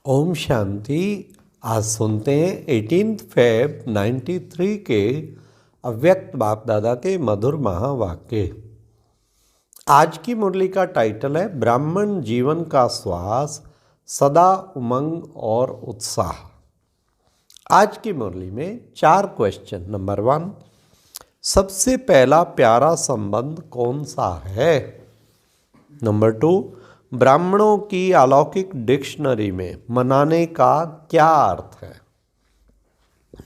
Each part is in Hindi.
ओम शांति। आज सुनते हैं 18 फेब 93 के अव्यक्त बाप दादा के मधुर महावाक्य। आज की मुरली का टाइटल है ब्राह्मण जीवन का श्वास, सदा उमंग और उत्साह। आज की मुरली में 4 क्वेश्चन। नंबर 1, सबसे पहला प्यारा संबंध कौन सा है? नंबर 2, ब्राह्मणों की अलौकिक डिक्शनरी में मनाने का क्या अर्थ है?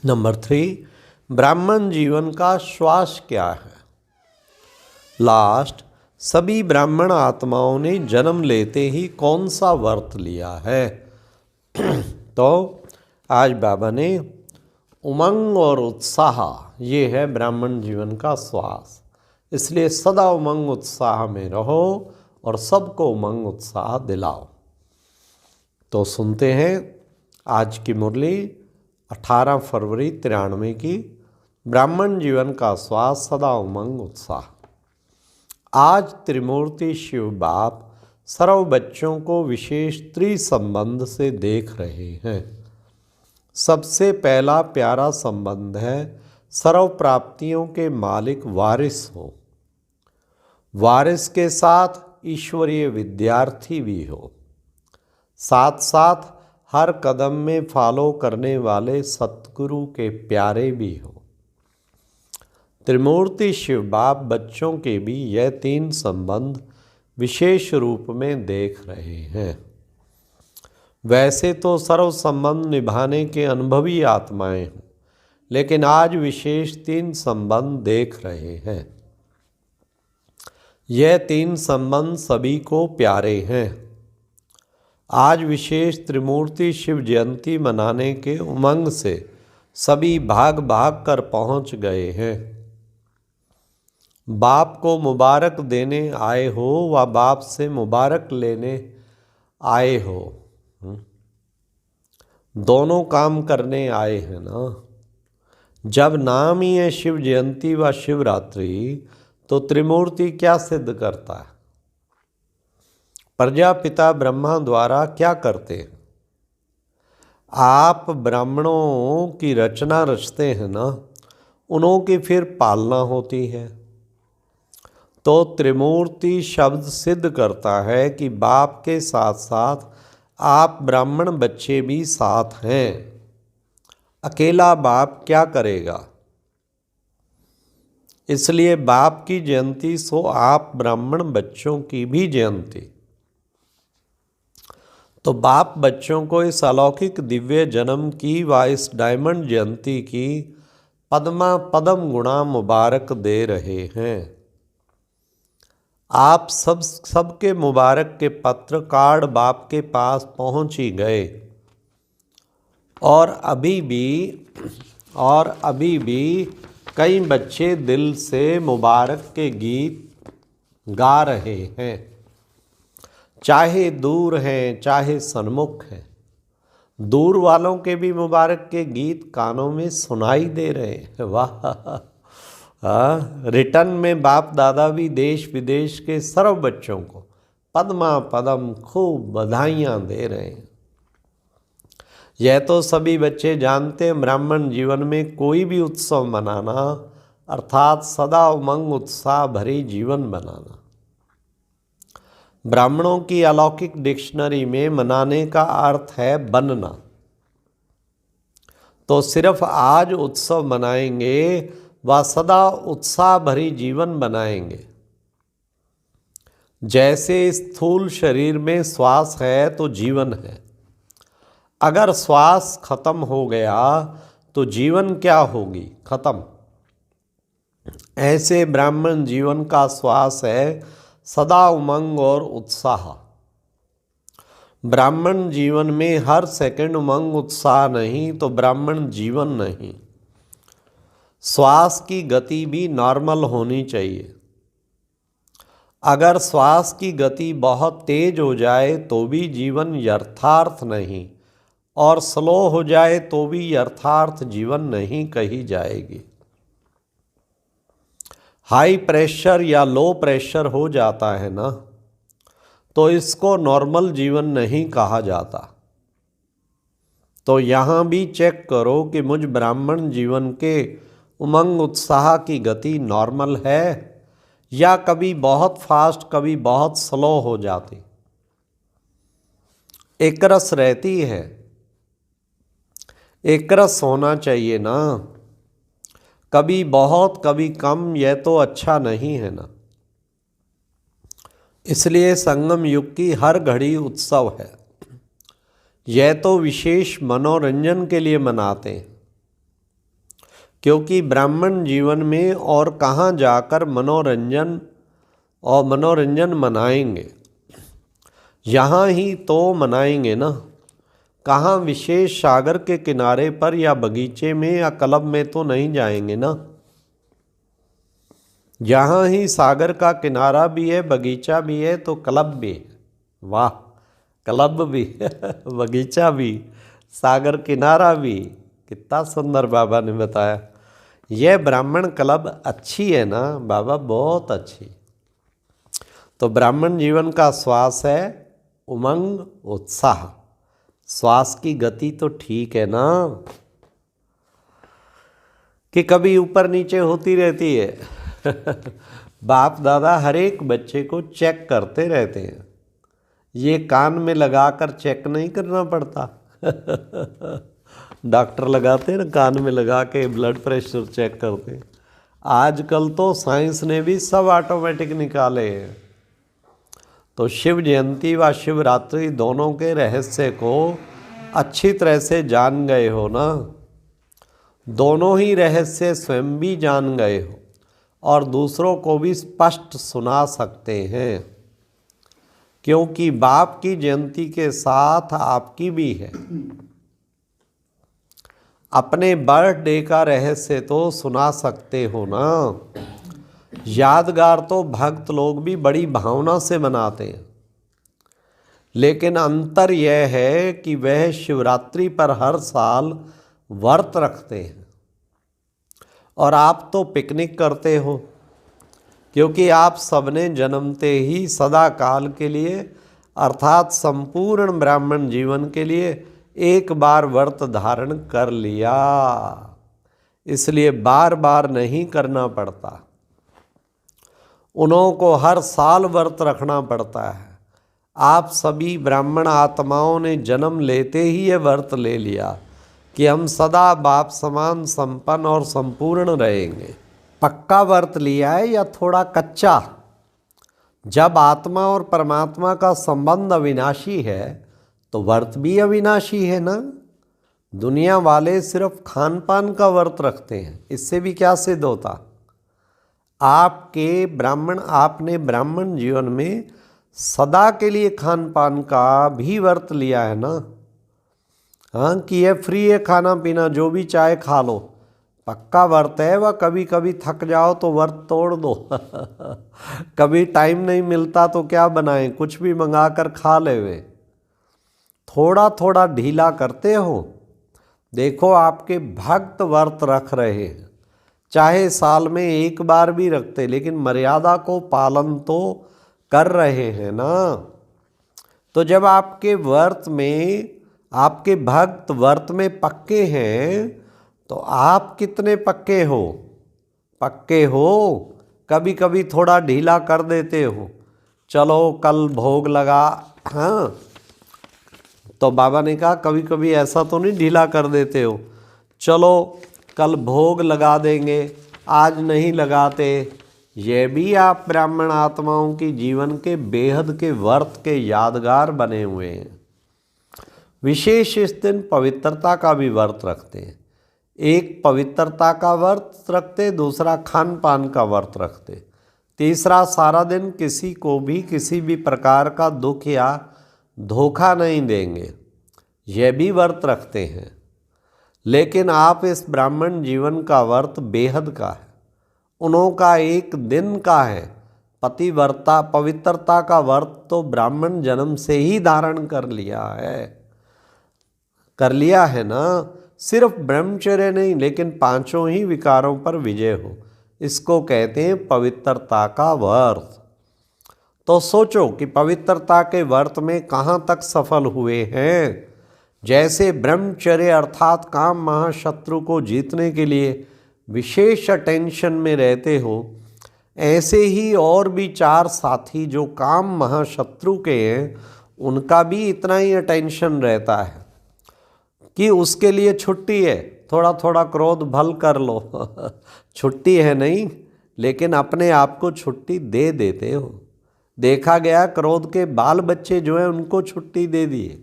नंबर 3, ब्राह्मण जीवन का श्वास क्या है? लास्ट, सभी ब्राह्मण आत्माओं ने जन्म लेते ही कौन सा व्रत लिया है? तो आज बाबा ने उमंग और उत्साह, ये है ब्राह्मण जीवन का श्वास, इसलिए सदा उमंग उत्साह में रहो और सबको उमंग उत्साह दिलाओ। तो सुनते हैं आज की मुरली 18 फरवरी 93 की, ब्राह्मण जीवन का श्वास, सदा उमंग उत्साह। आज त्रिमूर्ति शिव बाप सर्व बच्चों को विशेष त्रिसंबंध से देख रहे हैं। सबसे पहला प्यारा संबंध है सर्व प्राप्तियों के मालिक वारिस हो। वारिस के साथ ईश्वरीय विद्यार्थी भी हो, साथ साथ हर कदम में फॉलो करने वाले सतगुरु के प्यारे भी हो। त्रिमूर्ति शिव बाप बच्चों के भी यह 3 संबंध विशेष रूप में देख रहे हैं। वैसे तो सर्व संबंध निभाने के अनुभवी आत्माएं हैं, लेकिन आज विशेष 3 संबंध देख रहे हैं। यह 3 संबंध सभी को प्यारे हैं। आज विशेष त्रिमूर्ति शिव जयंती मनाने के उमंग से सभी भाग भाग कर पहुंच गए हैं। बाप को मुबारक देने आए हो व बाप से मुबारक लेने आए हो, दोनों काम करने आए हैं ना। जब नाम ही है शिव जयंती व शिवरात्रि, तो त्रिमूर्ति क्या सिद्ध करता है? प्रजापिता ब्रह्मा द्वारा क्या करते हैं? आप ब्राह्मणों की रचना रचते हैं ना, उन्हों की फिर पालना होती है। तो त्रिमूर्ति शब्द सिद्ध करता है कि बाप के साथ साथ आप ब्राह्मण बच्चे भी साथ हैं। अकेला बाप क्या करेगा? इसलिए बाप की जयंती सो आप ब्राह्मण बच्चों की भी जयंती। तो बाप बच्चों को इस अलौकिक दिव्य जन्म की व इस डायमंड जयंती की पद्मा पदम गुणा मुबारक दे रहे हैं। आप सबके मुबारक के पत्र कार्ड बाप के पास पहुंच ही गए, और अभी भी कई बच्चे दिल से मुबारक के गीत गा रहे हैं, चाहे दूर हैं चाहे सन्मुख हैं। दूर वालों के भी मुबारक के गीत कानों में सुनाई दे रहे हैं। वाह! रिटर्न में बाप दादा भी देश विदेश के सर्व बच्चों को पद्मा पदम खूब बधाइयाँ दे रहे हैं। यह तो सभी बच्चे जानते हैं, ब्राह्मण जीवन में कोई भी उत्सव मनाना अर्थात सदा उमंग उत्साह भरी जीवन बनाना। ब्राह्मणों की अलौकिक डिक्शनरी में मनाने का अर्थ है बनना। तो सिर्फ आज उत्सव मनाएंगे व सदा उत्साह भरी जीवन बनाएंगे। जैसे स्थूल शरीर में श्वास है तो जीवन है, अगर श्वास खत्म हो गया तो जीवन क्या होगी? खत्म। ऐसे ब्राह्मण जीवन का श्वास है सदा उमंग और उत्साह। ब्राह्मण जीवन में हर सेकंड उमंग उत्साह नहीं तो ब्राह्मण जीवन नहीं। श्वास की गति भी नॉर्मल होनी चाहिए। अगर श्वास की गति बहुत तेज हो जाए तो भी जीवन यथार्थ नहीं, और स्लो हो जाए तो भी यथार्थ जीवन नहीं कही जाएगी। हाई प्रेशर या लो प्रेशर हो जाता है ना, तो इसको नॉर्मल जीवन नहीं कहा जाता। तो यहाँ भी चेक करो कि मुझ ब्राह्मण जीवन के उमंग उत्साह की गति नॉर्मल है या कभी बहुत फास्ट कभी बहुत स्लो हो जाती। एक रस रहती है, एक रस होना चाहिए ना, कभी बहुत कभी कम, यह तो अच्छा नहीं है ना। इसलिए संगम युग की हर घड़ी उत्सव है। यह तो विशेष मनोरंजन के लिए मनाते हैं, क्योंकि ब्राह्मण जीवन में और कहाँ जाकर मनोरंजन मनाएंगे, यहाँ ही तो मनाएंगे ना। कहाँ विशेष सागर के किनारे पर या बगीचे में या क्लब में तो नहीं जाएंगे ना। यहाँ ही सागर का किनारा भी है, बगीचा भी है, तो क्लब भी है। वाह, क्लब भी बगीचा भी, सागर किनारा भी, कितना सुंदर बाबा ने बताया। यह ब्राह्मण क्लब अच्छी है ना बाबा, बहुत अच्छी। तो ब्राह्मण जीवन का श्वास है उमंग उत्साह। श्वास की गति तो ठीक है ना, कि कभी ऊपर नीचे होती रहती है। बाप दादा हर एक बच्चे को चेक करते रहते हैं। ये कान में लगाकर चेक नहीं करना पड़ता। डॉक्टर लगाते हैं ना, कान में लगा के ब्लड प्रेशर चेक करते हैं। आजकल तो साइंस ने भी सब ऑटोमेटिक निकाले हैं। तो शिव जयंती व शिवरात्रि दोनों के रहस्य को अच्छी तरह से जान गए हो ना। दोनों ही रहस्य स्वयं भी जान गए हो और दूसरों को भी स्पष्ट सुना सकते हैं, क्योंकि बाप की जयंती के साथ आपकी भी है। अपने बर्थडे का रहस्य तो सुना सकते हो ना। यादगार तो भक्त लोग भी बड़ी भावना से मनाते हैं, लेकिन अंतर यह है कि वह शिवरात्रि पर हर साल व्रत रखते हैं और आप तो पिकनिक करते हो, क्योंकि आप सबने जन्मते ही सदा काल के लिए अर्थात संपूर्ण ब्राह्मण जीवन के लिए एक बार व्रत धारण कर लिया, इसलिए बार बार नहीं करना पड़ता। उन्हों को हर साल व्रत रखना पड़ता है। आप सभी ब्राह्मण आत्माओं ने जन्म लेते ही ये व्रत ले लिया कि हम सदा बाप समान संपन्न और संपूर्ण रहेंगे। पक्का व्रत लिया है या थोड़ा कच्चा? जब आत्मा और परमात्मा का संबंध अविनाशी है तो व्रत भी अविनाशी है ना। दुनिया वाले सिर्फ खान पान का व्रत रखते हैं, इससे भी क्या सिद्ध होता? आपने ब्राह्मण जीवन में सदा के लिए खान पान का भी व्रत लिया है ना। हाँ, कि ये फ्री है, खाना पीना जो भी चाहे खा लो, पक्का व्रत है। वह कभी कभी थक जाओ तो व्रत तोड़ दो। कभी टाइम नहीं मिलता तो क्या बनाएं, कुछ भी मंगा कर खा ले। वे थोड़ा थोड़ा ढीला करते हो। देखो आपके भक्त व्रत रख रहे हैं, चाहे साल में एक बार भी रखते, लेकिन मर्यादा को पालन तो कर रहे हैं ना। तो जब आपके भक्त व्रत में पक्के हैं तो आप कितने पक्के हो? पक्के हो, कभी कभी थोड़ा ढीला कर देते हो। चलो कल भोग लगा, हाँ, तो बाबा ने कहा कभी कभी ऐसा तो नहीं ढीला कर देते हो, चलो कल भोग लगा देंगे, आज नहीं लगाते। ये भी आप ब्राह्मण आत्माओं की जीवन के बेहद के व्रत के यादगार बने हुए हैं। विशेष इस दिन पवित्रता का भी व्रत रखते हैं। एक पवित्रता का व्रत रखते, दूसरा खान पान का व्रत रखते, तीसरा सारा दिन किसी को भी किसी भी प्रकार का दुख या धोखा नहीं देंगे, यह भी व्रत रखते हैं। लेकिन आप इस ब्राह्मण जीवन का व्रत बेहद का है, उन्हों का एक दिन का है। पवित्रता का व्रत तो ब्राह्मण जन्म से ही धारण कर लिया है ना। सिर्फ ब्रह्मचर्य नहीं, लेकिन पांचों ही विकारों पर विजय हो, इसको कहते हैं पवित्रता का व्रत। तो सोचो कि पवित्रता के व्रत में कहाँ तक सफल हुए हैं। जैसे ब्रह्मचर्य अर्थात काम महाशत्रु को जीतने के लिए विशेष अटेंशन में रहते हो, ऐसे ही और भी 4 साथी जो काम महाशत्रु के हैं उनका भी इतना ही अटेंशन रहता है कि उसके लिए छुट्टी है, थोड़ा थोड़ा क्रोध भल कर लो छुट्टी है नहीं, लेकिन अपने आप को छुट्टी दे देते हो। देखा गया क्रोध के बाल बच्चे जो हैं उनको छुट्टी दे दिए।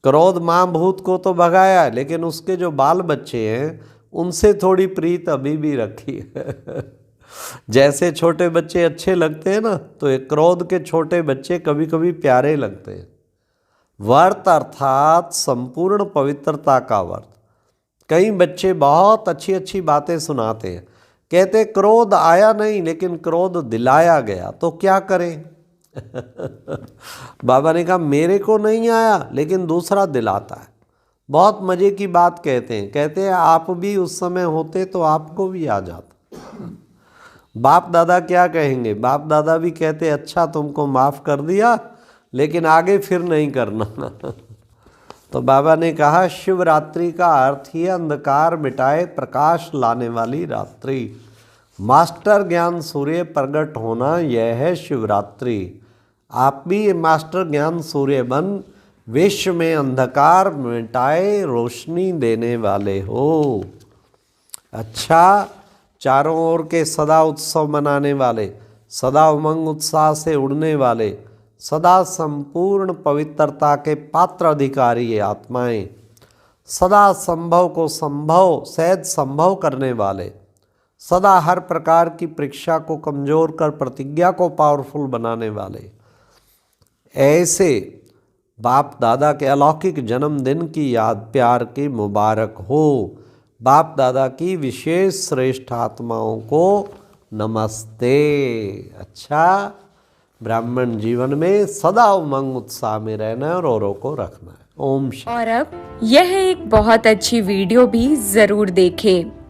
क्रोध माँ भूत को तो भगाया, लेकिन उसके जो बाल बच्चे हैं उनसे थोड़ी प्रीत अभी भी रखी है जैसे छोटे बच्चे अच्छे लगते हैं ना, तो एक क्रोध के छोटे बच्चे कभी कभी प्यारे लगते हैं। व्रत अर्थात संपूर्ण पवित्रता का व्रत। कई बच्चे बहुत अच्छी अच्छी बातें सुनाते हैं, कहते क्रोध आया नहीं लेकिन क्रोध दिलाया गया, तो क्या करें बाबा ने कहा मेरे को नहीं आया लेकिन दूसरा दिलाता है। बहुत मज़े की बात कहते हैं आप भी उस समय होते तो आपको भी आ जाता। बाप दादा क्या कहेंगे? बाप दादा भी कहते अच्छा तुमको माफ़ कर दिया लेकिन आगे फिर नहीं करना तो बाबा ने कहा शिवरात्रि का अर्थ ही अंधकार मिटाए प्रकाश लाने वाली रात्रि। मास्टर ज्ञान सूर्य प्रकट होना, यह है शिवरात्रि। आप भी मास्टर ज्ञान सूर्य बन विश्व में अंधकार मिटाए रोशनी देने वाले हो। अच्छा, चारों ओर के सदा उत्सव मनाने वाले, सदा उमंग उत्साह से उड़ने वाले, सदा संपूर्ण पवित्रता के पात्र अधिकारी ये आत्माएं, सदा संभव को संभव सहज संभव करने वाले, सदा हर प्रकार की परीक्षा को कमज़ोर कर प्रतिज्ञा को पावरफुल बनाने वाले, ऐसे बाप दादा के अलौकिक जन्मदिन की याद प्यार की मुबारक हो। बाप दादा की विशेष श्रेष्ठ आत्माओं को नमस्ते। अच्छा, ब्राह्मण जीवन में सदा उमंग उत्साह में रहना है और औरों को रखना है। ओम शांति। और अब यह एक बहुत अच्छी वीडियो भी जरूर देखें।